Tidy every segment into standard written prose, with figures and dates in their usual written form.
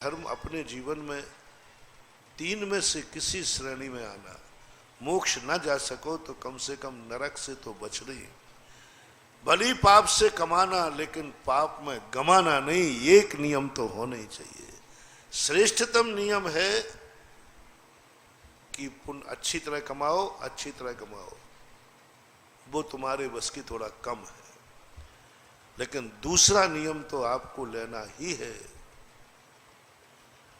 धर्म अपने जीवन में तीन में से किसी श्रेणी में आना। मोक्ष न जा सको तो कम से कम नरक से तो बच रही। भली पाप से कमाना लेकिन पाप में गमाना नहीं, एक नियम तो होना ही चाहिए। श्रेष्ठतम नियम है कि पुण्य अच्छी तरह कमाओ, अच्छी तरह कमाओ, वो तुम्हारे बस की थोड़ा कम है, लेकिन दूसरा नियम तो आपको लेना ही है।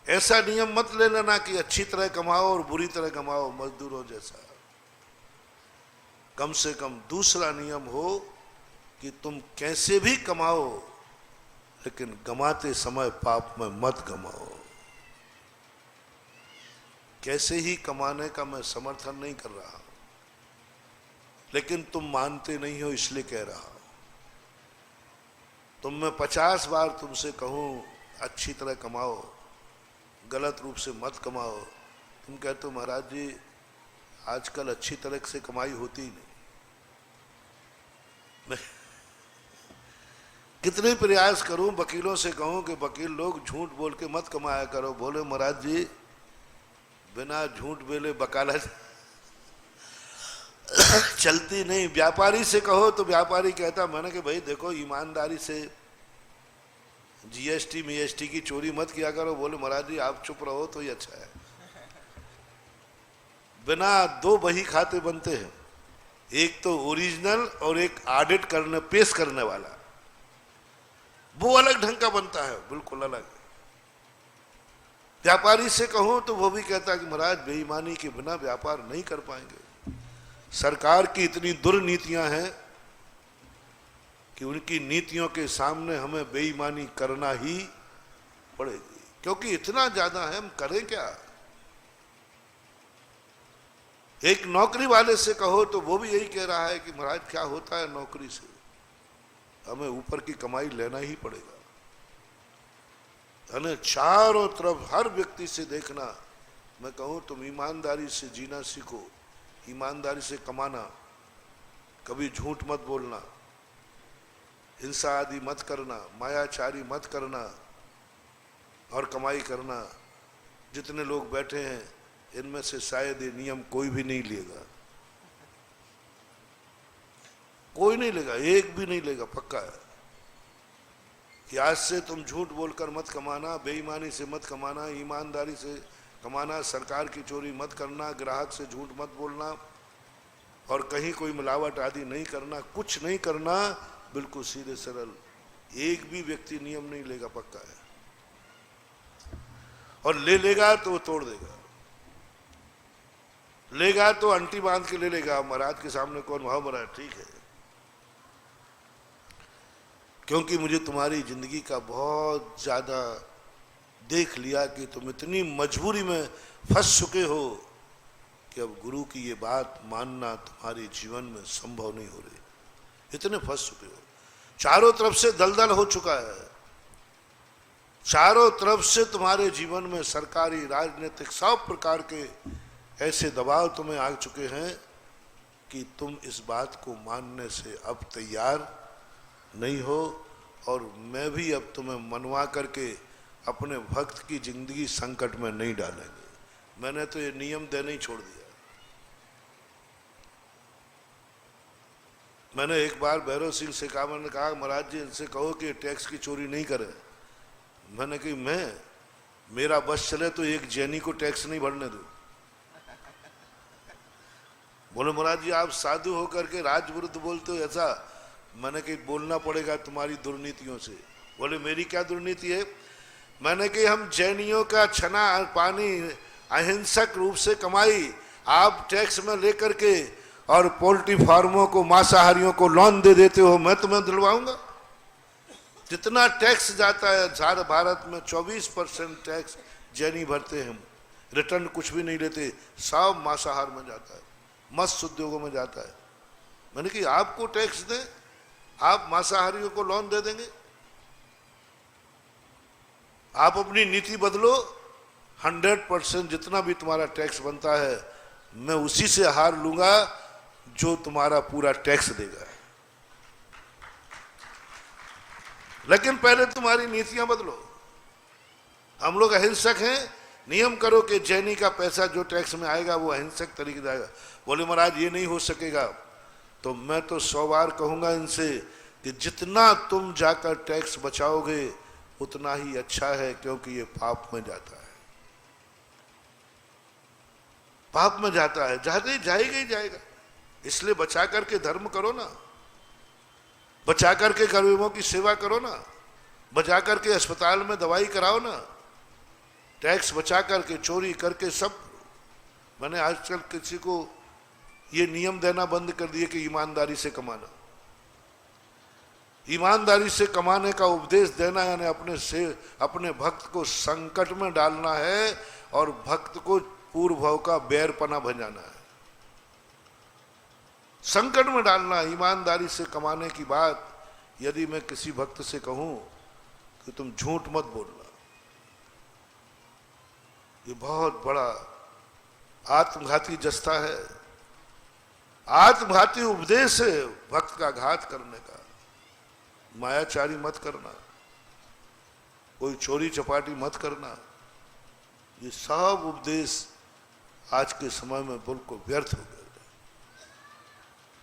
ऐसा नियम मत ले लेना कि अच्छी तरह कमाओ और बुरी तरह कमाओ, मजदूरों जैसा। कम से कम दूसरा नियम हो कि तुम कैसे भी कमाओ लेकिन गमाते समय पाप में मत गमाओ। कैसे ही कमाने का मैं समर्थन नहीं कर रहा हूं, लेकिन तुम मानते नहीं हो इसलिए कह रहा हूं। तुम मैं 50 बार तुमसे कहूं अच्छी तरह कमाओ, गलत रूप से मत कमाओ, तुम कहते हो महाराज जी आजकल अच्छी तरह से कमाई होती ही नहीं। मैं कितने प्रयास करूं, वकीलों से कहूं कि वकील लोग झूठ बोल के मत कमाया करो, बोले महाराज जी बिना झूठ बोले वकालत चलती नहीं। व्यापारी से कहो तो व्यापारी कहता, मैंने कि भाई देखो ईमानदारी से जीएसटी मीएसटी की चोरी मत किया करो, बोले महाराज जी आप चुप रहो तो ही अच्छा है। बिना दो बही खाते बनते हैं, एक तो ओरिजिनल और एक ऑडिट करने पेश करने वाला, वो अलग ढंग का बनता है, बिल्कुल अलग। व्यापारी से कहूं तो वो भी कहता है कि महाराज बेईमानी के बिना व्यापार नहीं कर पाएंगे। सरकार की इतनी दुर्नीतियां हैं कि उनकी नीतियों के सामने हमें बेईमानी करना ही पड़ेगी, क्योंकि इतना ज्यादा है, हम करें क्या। एक नौकरी वाले से कहो तो वो भी यही कह रहा है कि महाराज क्या होता है नौकरी से, हमें ऊपर की कमाई लेना ही पड़ेगा। यानी चारों तरफ हर व्यक्ति से देखना, मैं कहूं तुम ईमानदारी से जीना सीखो, ईमानदारी से कमाना, कभी झूठ मत बोलना, हिंसा आदि मत करना, मायाचारी मत करना और कमाई करना। जितने लोग बैठे हैं इनमें से शायद ये नियम कोई भी नहीं लेगा, कोई नहीं लेगा, एक भी नहीं लेगा, पक्का है कि आज से तुम झूठ बोलकर मत कमाना, बेईमानी से मत कमाना, ईमानदारी से कमाना, सरकार की चोरी मत करना, ग्राहक से झूठ मत बोलना और कहीं कोई मिलावट आदि नहीं करना, कुछ नहीं करना, बिल्कुल सीधे सरल। एक भी व्यक्ति नियम नहीं लेगा, पक्का है, और ले लेगा तो वो तोड़ देगा, लेगा तो अंटी बांध के ले लेगा। महाराज के सामने कौन भाव महाराज ठीक है, क्योंकि मुझे तुम्हारी जिंदगी का बहुत ज्यादा देख लिया कि तुम इतनी मजबूरी में फंस चुके हो कि अब गुरु की ये बात मानना तुम्हारे जीवन में संभव नहीं हो रही, इतने फंस चुके हो। चारों तरफ से दलदल हो चुका है, चारों तरफ से तुम्हारे जीवन में सरकारी राजनीतिक सब प्रकार के ऐसे दबाव तुम्हें आ चुके हैं कि तुम इस बात को मानने से अब तैयार नहीं हो। और मैं भी अब तुम्हें मनवा करके अपने भक्त की जिंदगी संकट में नहीं डालेंगे। मैंने तो ये नियम देना ही छोड़ दिया। मैंने एक बार भैरव सिंह से कहा, मैंने कहा महाराज जी इनसे कहो कि टैक्स की चोरी नहीं करे। मैंने कहा मेरा बस चले तो एक जैनी को टैक्स नहीं भरने दो। बोले महाराज जी आप साधु होकर के राज विरुद्ध बोलते हो ऐसा। मैंने कहा बोलना पड़ेगा तुम्हारी दुर्नीतियों से। बोले मेरी क्या दुर्नीति है। मैंने कहा हम जैनियों का छना पानी अहिंसक रूप से कमाई आप टैक्स में लेकर के और पोल्ट्री फार्मों को मांसाहारियों को लोन दे देते हो, मैं तुम्हें दिलवाऊंगा। जितना टैक्स जाता है सारे भारत में 24% टैक्स जैनी भरते हैं, रिटर्न कुछ भी नहीं लेते, सब मांसाहार में जाता है, मत्स्य उद्योगों में जाता है। मैंने कहा आपको टैक्स दें, आप मांसाहारियों को लोन दे देंगे। आप अपनी नीति बदलो, 100% जितना भी तुम्हारा टैक्स बनता है मैं उसी से आहार लूंगा जो तुम्हारा पूरा टैक्स देगा। लेकिन पहले तुम्हारी नीतियां बदलो। हम लोग अहिंसक हैं, नियम करो कि जैनी का पैसा जो टैक्स में आएगा वो अहिंसक तरीके से आएगा। बोले महाराज ये नहीं हो सकेगा। तो मैं तो 100 बार कहूंगा इनसे कि जितना तुम जाकर टैक्स बचाओगे उतना ही अच्छा है, क्योंकि ये पाप में जाता है, पाप में जाता है, जाते जाएगा ही जाएगा। इसलिए बचा करके धर्म करो ना, बचा करके गरीबों की सेवा करो ना, बचा करके अस्पताल में दवाई कराओ ना, टैक्स बचा करके चोरी करके सब। मैंने आजकल किसी को ये नियम देना बंद कर दिए कि ईमानदारी से कमाना, ईमानदारी से कमाने का उपदेश देना यानी अपने भक्त को संकट में डालना है और भक्त को पूर्व भाव का बैरपना भंजाना है, संकट में डालना। ईमानदारी से कमाने की बात यदि मैं किसी भक्त से कहूं कि तुम झूठ मत बोलना, ये बहुत बड़ा आत्मघाती जस्ता है, आत्मघाती उपदेश है भक्त का घात करने का। मायाचारी मत करना, कोई चोरी चपाटी मत करना, ये सब उपदेश आज के समय में बिल्कुल व्यर्थ हो गए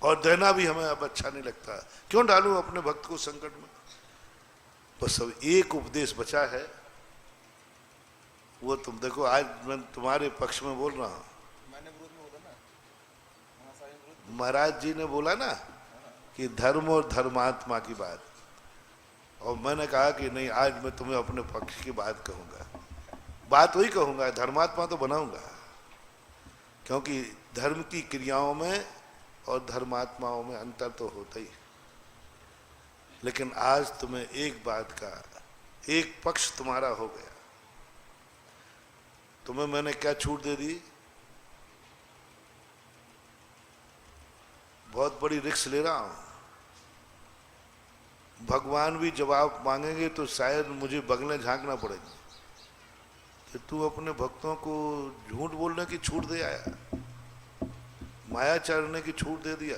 और देना भी हमें अब अच्छा नहीं लगता। क्यों डालूं अपने भक्त को संकट में? बस अब एक उपदेश बचा है, वो तुम देखो। आज मैं तुम्हारे पक्ष में बोल रहा हूं, महाराज जी ने बोला ना कि धर्म और धर्मात्मा की बात, और मैंने कहा कि नहीं, आज मैं तुम्हें अपने पक्ष की बात कहूंगा, बात वही कहूंगा, धर्मात्मा तो बनाऊंगा, क्योंकि धर्म की क्रियाओं में और धर्मात्माओं में अंतर तो होता ही। लेकिन आज तुम्हें एक बात का एक पक्ष तुम्हारा हो गया, तुम्हें मैंने क्या छूट दे दी? बहुत बड़ी रिस्क ले रहा हूं। भगवान भी जवाब मांगेंगे तो शायद मुझे बगलें झांकना पड़ेगा कि तू अपने भक्तों को झूठ बोलने की छूट दे आया, माया चढ़ने की छूट दे दिया।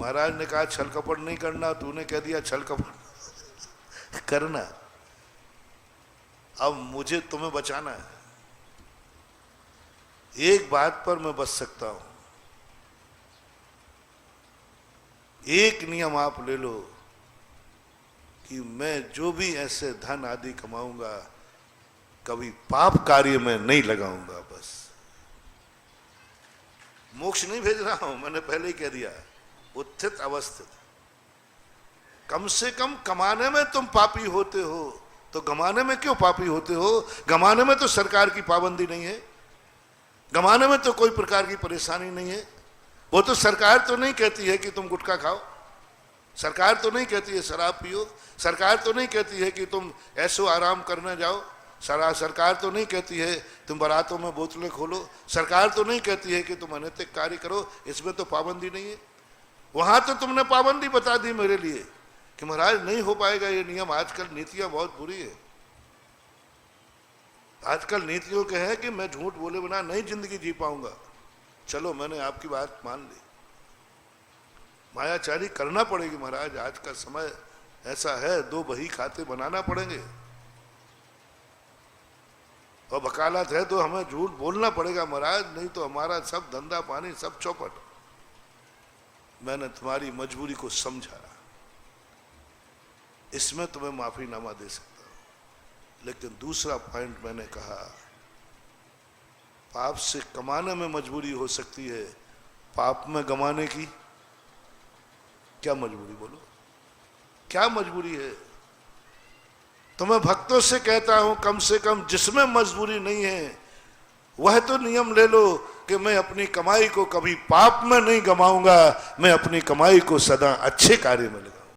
महाराज ने कहा छल कपट नहीं करना, तूने कह दिया छल कपट करना। अब मुझे तुम्हें बचाना है। एक बात पर मैं बच सकता हूं, एक नियम आप ले लो कि मैं जो भी ऐसे धन आदि कमाऊंगा कभी पाप कार्य में नहीं लगाऊंगा। बस मोक्ष नहीं भेज रहा हूं, मैंने पहले ही कह दिया, उत्थित अवस्थित। कम से कम कमाने में तुम पापी होते हो तो गमाने में क्यों पापी होते हो? गमाने में तो सरकार की पाबंदी नहीं है, गमाने में तो कोई प्रकार की परेशानी नहीं है। वो तो सरकार तो नहीं कहती है कि तुम गुटखा खाओ, सरकार तो नहीं कहती है शराब पियो, सरकार तो नहीं कहती है कि तुम ऐसो आराम करने जाओ, सरकार तो नहीं कहती है तुम बारातों में बोतलें खोलो, सरकार तो नहीं कहती है कि तुम अनैतिक कार्य करो, इसमें तो पाबंदी नहीं है। वहां तो तुमने पाबंदी बता दी मेरे लिए कि महाराज नहीं हो पाएगा ये नियम। आजकल नीतियां बहुत बुरी है, आजकल नीतियों के हैं कि मैं झूठ बोले बिना नहीं जिंदगी जी पाऊंगा। चलो मैंने आपकी बात मान ली, मायाचारी करना पड़ेगी महाराज, आज का समय ऐसा है, 2 बही खाते बनाना पड़ेंगे और वकालत है तो हमें झूठ बोलना पड़ेगा महाराज, नहीं तो हमारा सब धंधा पानी सब चौपट। मैंने तुम्हारी मजबूरी को समझा, इसमें तुम्हें माफीनामा दे सकता हूं। लेकिन दूसरा पॉइंट मैंने कहा, पाप से कमाने में मजबूरी हो सकती है, पाप में गमाने की क्या मजबूरी? बोलो क्या मजबूरी है? तो मैं भक्तों से कहता हूं कम से कम जिसमें मजबूरी नहीं है वह तो नियम ले लो कि मैं अपनी कमाई को कभी पाप में नहीं गमाऊंगा, मैं अपनी कमाई को सदा अच्छे कार्य में लगाऊंगा।